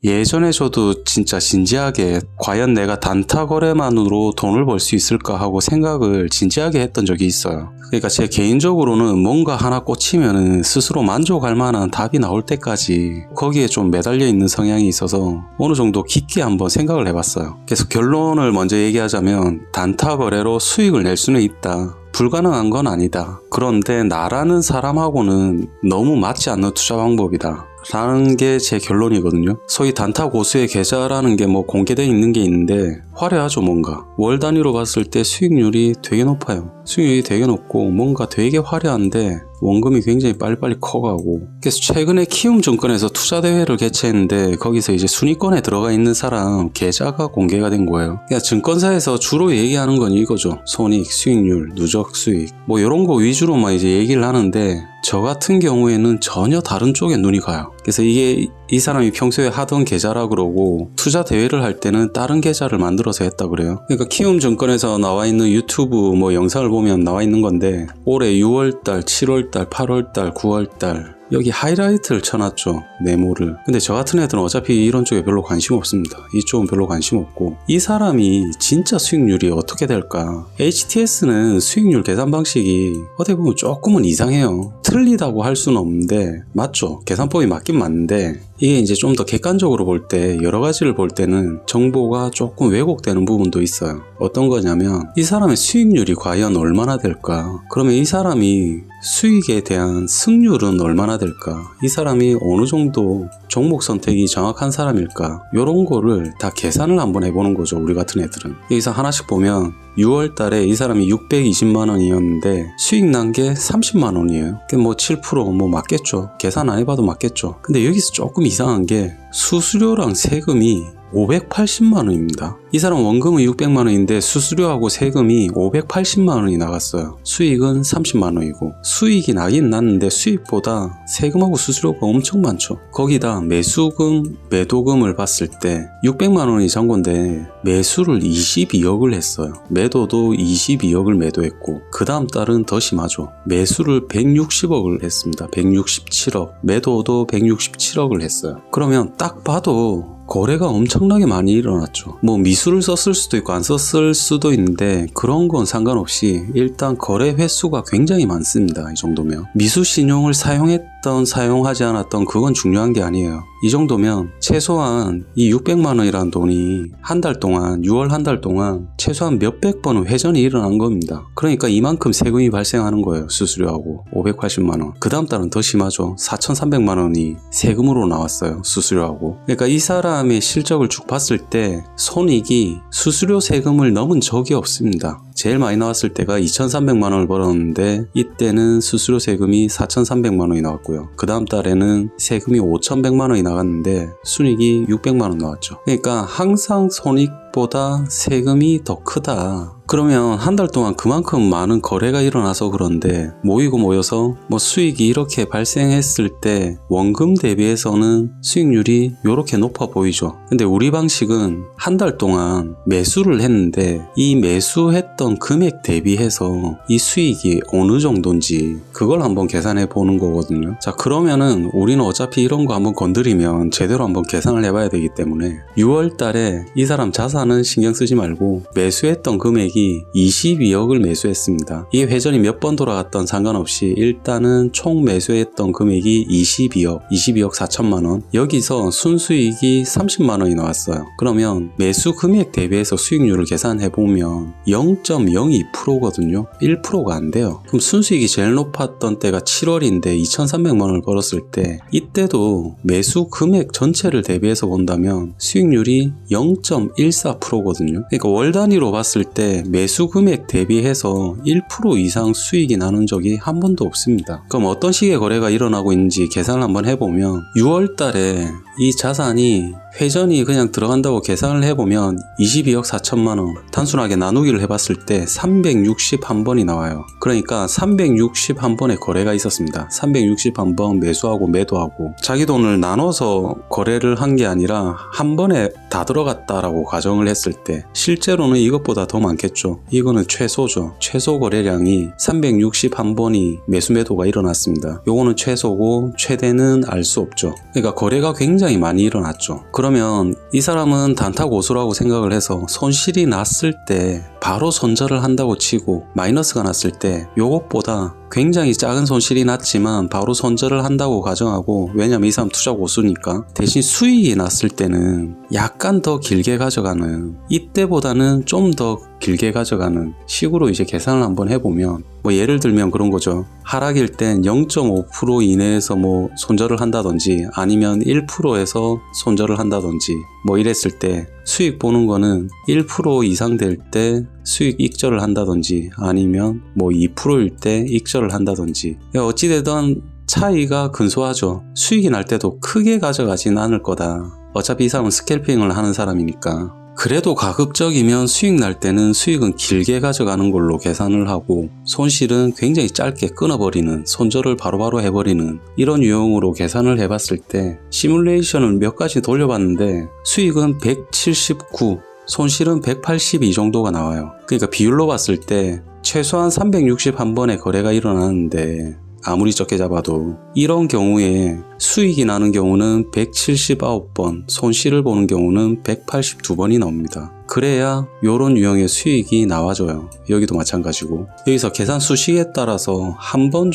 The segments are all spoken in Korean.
예전에 저도 진짜 진지하게 과연 내가 단타 거래만으로 돈을 벌 수 있을까 하고 생각을 진지하게 했던 적이 있어요. 그러니까 제 개인적으로는 뭔가 하나 꽂히면은 스스로 만족할 만한 답이 나올 때까지 거기에 좀 매달려 있는 성향이 있어서 어느 정도 깊게 한번 생각을 해봤어요. 그래서 결론을 먼저 얘기하자면 단타 거래로 수익을 낼 수는 있다. 불가능한 건 아니다. 그런데 나라는 사람하고는 너무 맞지 않는 투자 방법이다. 라는 게 제 결론이거든요. 소위 단타 고수의 계좌라는 게 뭐 공개되어 있는 게 있는데 화려하죠. 뭔가 월 단위로 봤을 때 수익률이 되게 높아요. 수익률이 되게 높고 뭔가 되게 화려한데 원금이 굉장히 빨리빨리 커가고. 그래서 최근에 키움증권에서 투자대회를 개최했는데 거기서 이제 순위권에 들어가 있는 사람 계좌가 공개가 된 거예요. 그러니까 증권사에서 주로 얘기하는 건 이거죠. 손익, 수익률, 누적 수익 뭐 이런 거 위주로만 이제 얘기를 하는데 저 같은 경우에는 전혀 다른 쪽에 눈이 가요. 그래서 이게 이 사람이 평소에 하던 계좌라 그러고 투자 대회를 할 때는 다른 계좌를 만들어서 했다 그래요. 그러니까 키움증권에서 나와 있는 유튜브 뭐 영상을 보면 나와 있는 건데 올해 6월달, 7월달, 8월달, 9월달 여기 하이라이트를 쳐놨죠. 네모를. 근데 저 같은 애들은 어차피 이런 쪽에 별로 관심 없습니다. 이쪽은 별로 관심 없고. 이 사람이 진짜 수익률이 어떻게 될까? HTS는 수익률 계산 방식이 어떻게 보면 조금은 이상해요. 틀리다고 할 수는 없는데 맞죠. 계산법이 맞긴 맞는데 이게 이제 좀 더 객관적으로 볼 때 여러 가지를 볼 때는 정보가 조금 왜곡되는 부분도 있어요. 어떤 거냐면 이 사람의 수익률이 과연 얼마나 될까? 그러면 이 사람이 수익에 대한 승률은 얼마나 될까? 이 사람이 어느 정도 종목 선택이 정확한 사람일까? 이런 거를 다 계산을 한번 해보는 거죠. 우리 같은 애들은. 여기서 하나씩 보면 6월 달에 이 사람이 620만 원이었는데 수익 난 게 30만 원이에요. 뭐 7% 뭐 맞겠죠. 계산 안 해봐도 맞겠죠. 근데 여기서 조금 이상한 게 수수료랑 세금이 580만 원입니다. 이 사람 원금은 600만 원인데 수수료하고 세금이 580만 원이 나갔어요. 수익은 30만 원이고 수익이 나긴 났는데 수익보다 세금하고 수수료가 엄청 많죠. 거기다 매수금, 매도금을 봤을 때 600만 원이 전 건데 매수를 22억을 했어요. 매도도 22억을 매도했고 그 다음 달은 더 심하죠. 매수를 160억을 했습니다. 167억. 매도도 167억을 했어요. 그러면 딱 봐도 거래가 엄청나게 많이 일어났죠. 뭐 미수를 썼을 수도 있고 안 썼을 수도 있는데 그런 건 상관없이 일단 거래 횟수가 굉장히 많습니다. 이 정도면. 미수 신용을 사용했던 사용하지 않았던 그건 중요한 게 아니에요. 이 정도면 최소한 이 600만 원이라는 돈이 한 달 동안 6월 한 달 동안 최소한 몇백 번은 회전이 일어난 겁니다. 그러니까 이만큼 세금이 발생하는 거예요. 수수료하고 580만 원. 그 다음 달은 더 심하죠. 4,300만 원이 세금으로 나왔어요. 수수료하고. 그러니까 이 사람의 실적을 쭉 봤을 때 손익이 수수료 세금을 넘은 적이 없습니다. 제일 많이 나왔을 때가 2,300만 원을 벌었는데 이때는 수수료 세금이 4,300만 원이 나왔고요. 그 다음 달에는 세금이 5,100만 원이 나갔는데 순이익이 600만 원 나왔죠. 그러니까 항상 손익보다 세금이 더 크다. 그러면 한 달 동안 그만큼 많은 거래가 일어나서 그런데 모이고 모여서 뭐 수익이 이렇게 발생했을 때 원금 대비해서는 수익률이 이렇게 높아 보이죠. 근데 우리 방식은 한 달 동안 매수를 했는데 이 매수했던 금액 대비해서 이 수익이 어느 정도인지 그걸 한번 계산해 보는 거거든요. 자, 그러면은 우리는 어차피 이런 거 한번 건드리면 제대로 한번 계산을 해봐야 되기 때문에 6월 달에 이 사람 자산은 신경 쓰지 말고 매수했던 금액이 22억을 매수했습니다. 이게 회전이 몇 번 돌아갔던 상관없이 일단은 총 매수했던 금액이 22억 4천만 원. 여기서 순수익이 30만 원이 나왔어요. 그러면 매수 금액 대비해서 수익률을 계산해보면 0.02%거든요. 1%가 안 돼요. 그럼 순수익이 제일 높았던 때가 7월인데 2,300만 원을 벌었을 때 이때도 매수 금액 전체를 대비해서 본다면 수익률이 0.14%거든요. 그러니까 월 단위로 봤을 때 매수 금액 대비해서 1% 이상 수익이 나는 적이 한 번도 없습니다. 그럼 어떤 식의 거래가 일어나고 있는지 계산을 한번 해보면 6월 달에 이 자산이 회전이 그냥 들어간다고 계산을 해보면 22억 4천만 원 단순하게 나누기를 해봤을 때 361번이 나와요. 그러니까 361번의 거래가 있었습니다. 361번 매수하고 매도하고 자기 돈을 나눠서 거래를 한 게 아니라 한 번에 다 들어갔다라고 가정을 했을 때 실제로는 이것보다 더 많겠죠. 이거는 최소죠. 최소 거래량이 361번이 매수 매도가 일어났습니다. 요거는 최소고 최대는 알 수 없죠. 그러니까 거래가 굉장히 많이 일어났죠. 그럼 그러면 이 사람은 단타 고수라고 생각을 해서 손실이 났을 때 바로 손절을 한다고 치고 마이너스가 났을 때 요것보다 굉장히 작은 손실이 났지만 바로 손절을 한다고 가정하고, 왜냐면 이 사람 투자 고수니까, 대신 수익이 났을 때는 약간 더 길게 가져가는, 이때보다는 좀 더 길게 가져가는 식으로 이제 계산을 한번 해보면, 뭐 예를 들면 그런 거죠. 하락일 땐 0.5% 이내에서 뭐 손절을 한다든지 아니면 1%에서 손절을 한다든지 뭐 이랬을 때 수익 보는 거는 1% 이상 될 때 수익 익절을 한다든지 아니면 뭐 2%일 때 익절을 한다든지, 어찌되든 차이가 근소하죠. 수익이 날 때도 크게 가져가진 않을 거다. 어차피 이 사람은 스캘핑을 하는 사람이니까. 그래도 가급적이면 수익 날 때는 수익은 길게 가져가는 걸로 계산을 하고, 손실은 굉장히 짧게 끊어버리는, 손절을 바로바로 해버리는 이런 유형으로 계산을 해봤을 때 시뮬레이션을 몇 가지 돌려봤는데 수익은 179, 손실은 182 정도가 나와요. 그러니까 비율로 봤을 때 최소한 361번의 거래가 일어나는데, 아무리 적게 잡아도 이런 경우에 수익이 나는 경우는 179번, 손실을 보는 경우는 182번이 나옵니다. 그래야 요런 유형의 수익이 나와줘요. 여기도 마찬가지고. 여기서 계산 수식에 따라서 한 번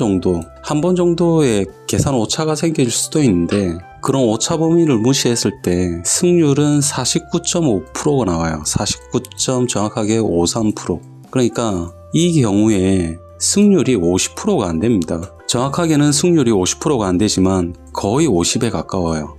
정도의 계산 오차가 생길 수도 있는데, 그런 오차 범위를 무시했을 때 승률은 49.5%가 나와요. 49. 정확하게 53%. 그러니까 이 경우에 승률이 50%가 안 됩니다. 정확하게는 승률이 50%가 안 되지만 거의 50에 가까워요.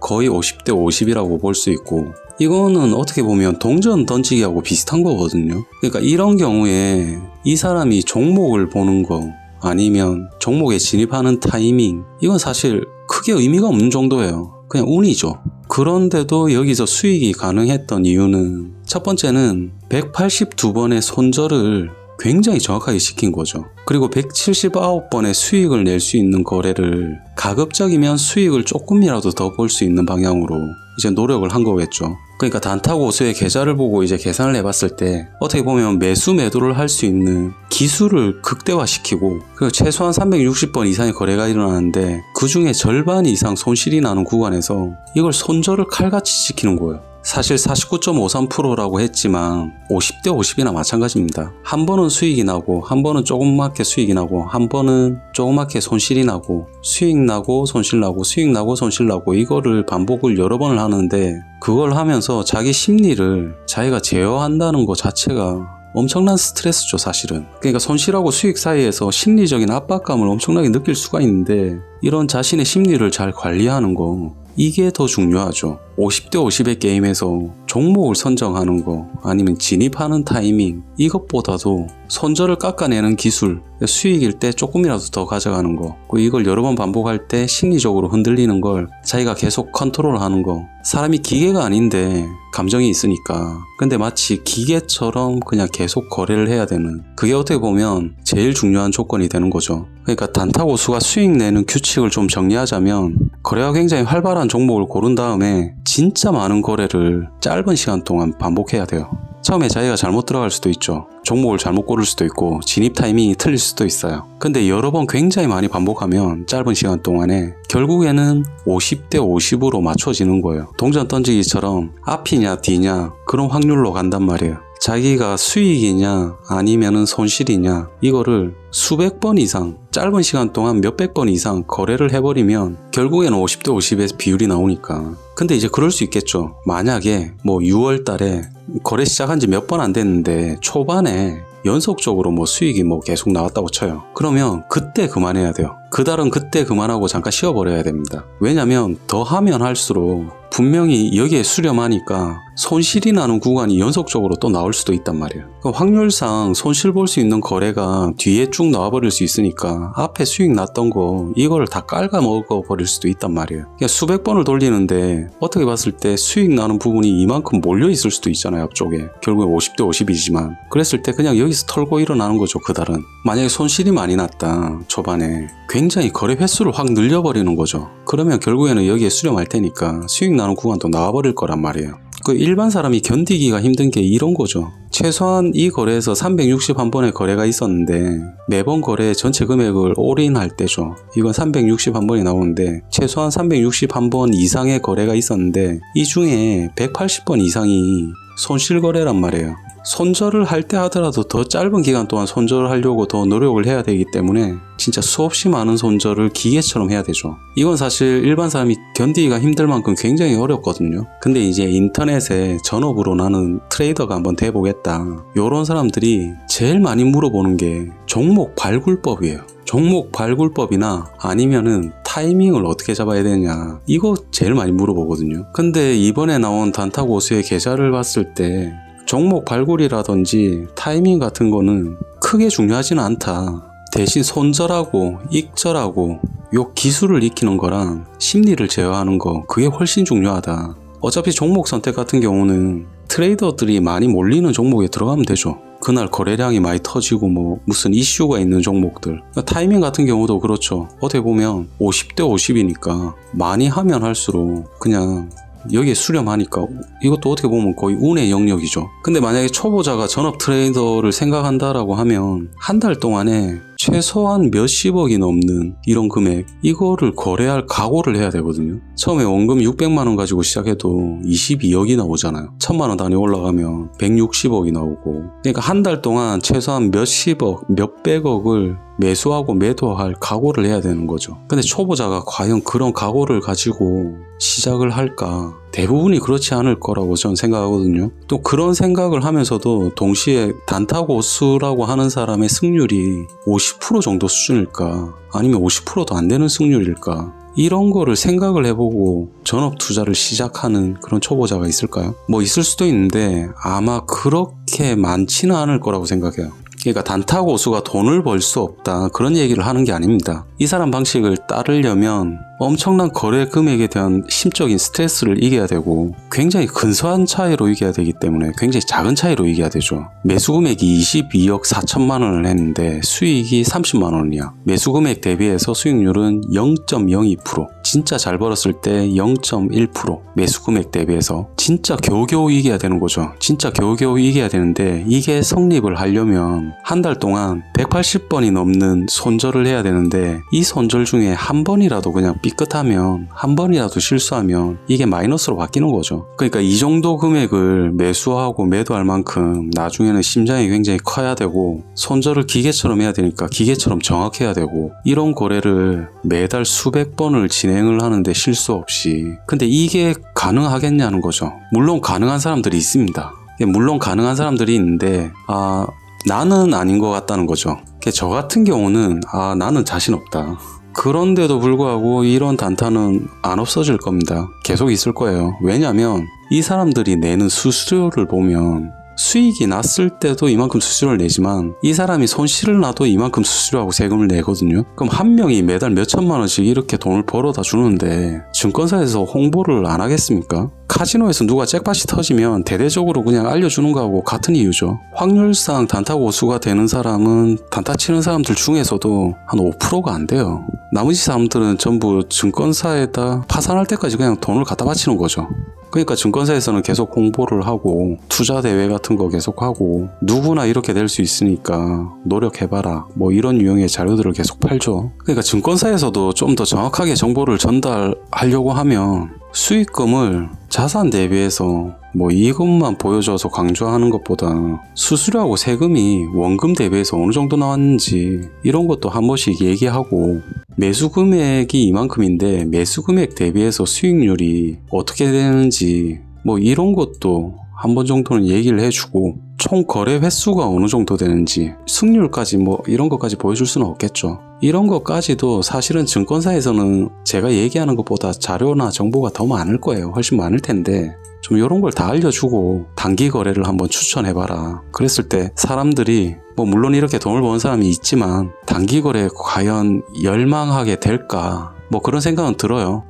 거의 50대 50이라고 볼 수 있고, 이거는 어떻게 보면 동전 던지기하고 비슷한 거거든요. 그러니까 이런 경우에 이 사람이 종목을 보는 거 아니면 종목에 진입하는 타이밍, 이건 사실 크게 의미가 없는 정도예요. 그냥 운이죠. 그런데도 여기서 수익이 가능했던 이유는, 첫 번째는 182번의 손절을 굉장히 정확하게 시킨 거죠. 그리고 179번의 수익을 낼 수 있는 거래를 가급적이면 수익을 조금이라도 더 볼 수 있는 방향으로 이제 노력을 한 거겠죠. 그러니까 단타 고수의 계좌를 보고 이제 계산을 해봤을 때 어떻게 보면 매수 매도를 할 수 있는 기술을 극대화시키고, 그리고 최소한 360번 이상의 거래가 일어나는데 그 중에 절반 이상 손실이 나는 구간에서 이걸 손절을 칼같이 지키는 거예요. 사실 49.53%라고 했지만 50대 50이나 마찬가지입니다. 한 번은 수익이 나고, 한 번은 조그맣게 수익이 나고, 한 번은 조그맣게 손실이 나고, 수익 나고 손실 나고, 수익 나고 손실 나고, 이거를 반복을 여러 번을 하는데, 그걸 하면서 자기 심리를 자기가 제어한다는 것 자체가 엄청난 스트레스죠, 사실은. 그러니까 손실하고 수익 사이에서 심리적인 압박감을 엄청나게 느낄 수가 있는데, 이런 자신의 심리를 잘 관리하는 거, 이게 더 중요하죠. 50대 50의 게임에서 종목을 선정하는 거 아니면 진입하는 타이밍, 이것보다도 손절을 깎아내는 기술, 수익일 때 조금이라도 더 가져가는 거, 이걸 여러 번 반복할 때 심리적으로 흔들리는 걸 자기가 계속 컨트롤하는 거. 사람이 기계가 아닌데 감정이 있으니까, 근데 마치 기계처럼 그냥 계속 거래를 해야 되는, 그게 어떻게 보면 제일 중요한 조건이 되는 거죠. 그러니까 단타 고수가 수익 내는 규칙을 좀 정리하자면, 거래가 굉장히 활발한 종목을 고른 다음에 진짜 많은 거래를 짧은 시간 동안 반복해야 돼요. 처음에 자기가 잘못 들어갈 수도 있죠. 종목을 잘못 고를 수도 있고 진입 타이밍이 틀릴 수도 있어요. 근데 여러 번 굉장히 많이 반복하면 짧은 시간 동안에 결국에는 50대 50으로 맞춰지는 거예요. 동전 던지기처럼 앞이냐 뒤냐 그런 확률로 간단 말이에요. 자기가 수익이냐 아니면은 손실이냐, 이거를 수백 번 이상 짧은 시간 동안 몇백 번 이상 거래를 해버리면 결국에는 50대 50의 비율이 나오니까. 근데 이제 그럴 수 있겠죠. 만약에 뭐 6월 달에 거래 시작한 지 몇 번 안 됐는데 초반에 연속적으로 뭐 수익이 뭐 계속 나왔다고 쳐요. 그러면 그때 그만해야 돼요. 그달은 그때 그만하고 잠깐 쉬어버려야 됩니다. 왜냐면 더 하면 할수록 분명히 여기에 수렴하니까 손실이 나는 구간이 연속적으로 또 나올 수도 있단 말이에요. 그러니까 확률상 손실 볼 수 있는 거래가 뒤에 쭉 나와버릴 수 있으니까 앞에 수익 났던 거 이거를 다 깔아 먹어버릴 수도 있단 말이에요. 그러니까 수백 번을 돌리는데 어떻게 봤을 때 수익 나는 부분이 이만큼 몰려있을 수도 있잖아요, 앞쪽에. 결국에 50대 50이지만 그랬을 때 그냥 여기서 털고 일어나는 거죠, 그달은. 만약에 손실이 많이 났다, 초반에 굉장히 거래 횟수를 확 늘려버리는 거죠. 그러면 결국에는 여기에 수렴할 테니까 수익 나는 구간도 나와버릴 거란 말이에요. 그 일반 사람이 견디기가 힘든 게 이런 거죠. 최소한 이 거래에서 361번의 거래가 있었는데 매번 거래 전체 금액을 올인할 때죠. 이건 361번이 나오는데 최소한 361번 이상의 거래가 있었는데 이 중에 180번 이상이 손실 거래란 말이에요. 손절을 할 때 하더라도 더 짧은 기간 동안 손절을 하려고 더 노력을 해야 되기 때문에 진짜 수없이 많은 손절을 기계처럼 해야 되죠. 이건 사실 일반 사람이 견디기가 힘들 만큼 굉장히 어렵거든요. 근데 이제 인터넷에 전업으로 나는 트레이더가 한번 돼보겠다, 요런 사람들이 제일 많이 물어보는 게 종목 발굴법이에요. 종목 발굴법이나 아니면은 타이밍을 어떻게 잡아야 되냐, 이거 제일 많이 물어보거든요. 근데 이번에 나온 단타고수의 계좌를 봤을 때 종목 발굴이라든지 타이밍 같은 거는 크게 중요하지는 않다. 대신 손절하고 익절하고 요 기술을 익히는 거랑 심리를 제어하는 거, 그게 훨씬 중요하다. 어차피 종목 선택 같은 경우는 트레이더들이 많이 몰리는 종목에 들어가면 되죠. 그날 거래량이 많이 터지고 뭐 무슨 이슈가 있는 종목들. 타이밍 같은 경우도 그렇죠. 어떻게 보면 50대 50이니까 많이 하면 할수록 그냥 여기에 수렴하니까 이것도 어떻게 보면 거의 운의 영역이죠. 근데 만약에 초보자가 전업 트레이더를 생각한다라고 하면 한 달 동안에 최소한 몇십억이 넘는 이런 금액, 이거를 거래할 각오를 해야 되거든요. 처음에 원금 600만원 가지고 시작해도 22억이 나오잖아요. 1000만원 단위 올라가면 160억이 나오고, 그러니까 한 달 동안 최소한 몇십억, 몇백억을 매수하고 매도할 각오를 해야 되는 거죠. 근데 초보자가 과연 그런 각오를 가지고 시작을 할까? 대부분이 그렇지 않을 거라고 저는 생각하거든요. 또 그런 생각을 하면서도 동시에 단타고수라고 하는 사람의 승률이 50% 정도 수준일까? 아니면 50%도 안 되는 승률일까? 이런 거를 생각을 해보고 전업 투자를 시작하는 그런 초보자가 있을까요? 뭐 있을 수도 있는데 아마 그렇게 많지는 않을 거라고 생각해요. 그러니까 단타고수가 돈을 벌 수 없다, 그런 얘기를 하는 게 아닙니다. 이 사람 방식을 따르려면 엄청난 거래 금액에 대한 심적인 스트레스를 이겨야 되고 굉장히 근소한 차이로 이겨야 되기 때문에 굉장히 작은 차이로 이겨야 되죠. 매수 금액이 22억 4천만 원을 했는데 수익이 30만 원이야. 매수 금액 대비해서 수익률은 0.02%, 진짜 잘 벌었을 때 0.1%, 매수 금액 대비해서 진짜 겨우겨우 이겨야 되는 거죠. 진짜 겨우겨우 이겨야 되는데 이게 성립을 하려면 한 달 동안 180번이 넘는 손절을 해야 되는데 이 손절 중에 한 번이라도 그냥 삐끗하면, 한 번이라도 실수하면 이게 마이너스로 바뀌는 거죠. 그러니까 이 정도 금액을 매수하고 매도할 만큼 나중에는 심장이 굉장히 커야 되고 손절을 기계처럼 해야 되니까 기계처럼 정확해야 되고, 이런 거래를 매달 수백 번을 진행을 하는데 실수 없이. 근데 이게 가능하겠냐는 거죠. 물론 가능한 사람들이 있습니다. 물론 가능한 사람들이 있는데 나는 아닌 것 같다는 거죠. 저 같은 경우는 나는 자신 없다. 그런데도 불구하고 이런 단타는 안 없어질 겁니다. 계속 있을 거예요. 왜냐면 이 사람들이 내는 수수료를 보면 수익이 났을 때도 이만큼 수수료를 내지만 이 사람이 손실을 나도 이만큼 수수료하고 세금을 내거든요. 그럼 한 명이 매달 몇천만 원씩 이렇게 돈을 벌어다 주는데 증권사에서 홍보를 안 하겠습니까? 카지노에서 누가 잭팟이 터지면 대대적으로 그냥 알려주는 거하고 같은 이유죠. 확률상 단타 고수가 되는 사람은 단타 치는 사람들 중에서도 한 5%가 안 돼요. 나머지 사람들은 전부 증권사에다 파산할 때까지 그냥 돈을 갖다 바치는 거죠. 그러니까 증권사에서는 계속 홍보를 하고 투자 대회 같은 거 계속 하고 누구나 이렇게 될 수 있으니까 노력해봐라, 뭐 이런 유형의 자료들을 계속 팔죠. 그러니까 증권사에서도 좀 더 정확하게 정보를 전달하려고 하면 수익금을 자산 대비해서 뭐 이것만 보여줘서 강조하는 것보다 수수료하고 세금이 원금 대비해서 어느 정도 나왔는지 이런 것도 한 번씩 얘기하고, 매수 금액이 이만큼인데 매수 금액 대비해서 수익률이 어떻게 되는지 뭐 이런 것도 한 번 정도는 얘기를 해주고, 총 거래 횟수가 어느 정도 되는지 승률까지 뭐 이런 것까지 보여줄 수는 없겠죠. 이런 것까지도 사실은 증권사에서는 제가 얘기하는 것보다 자료나 정보가 더 많을 거예요. 훨씬 많을 텐데 좀 이런 걸 다 알려주고 단기 거래를 한번 추천해봐라. 그랬을 때 사람들이 뭐 물론 이렇게 돈을 버는 사람이 있지만 단기 거래에 과연 열망하게 될까? 뭐 그런 생각은 들어요.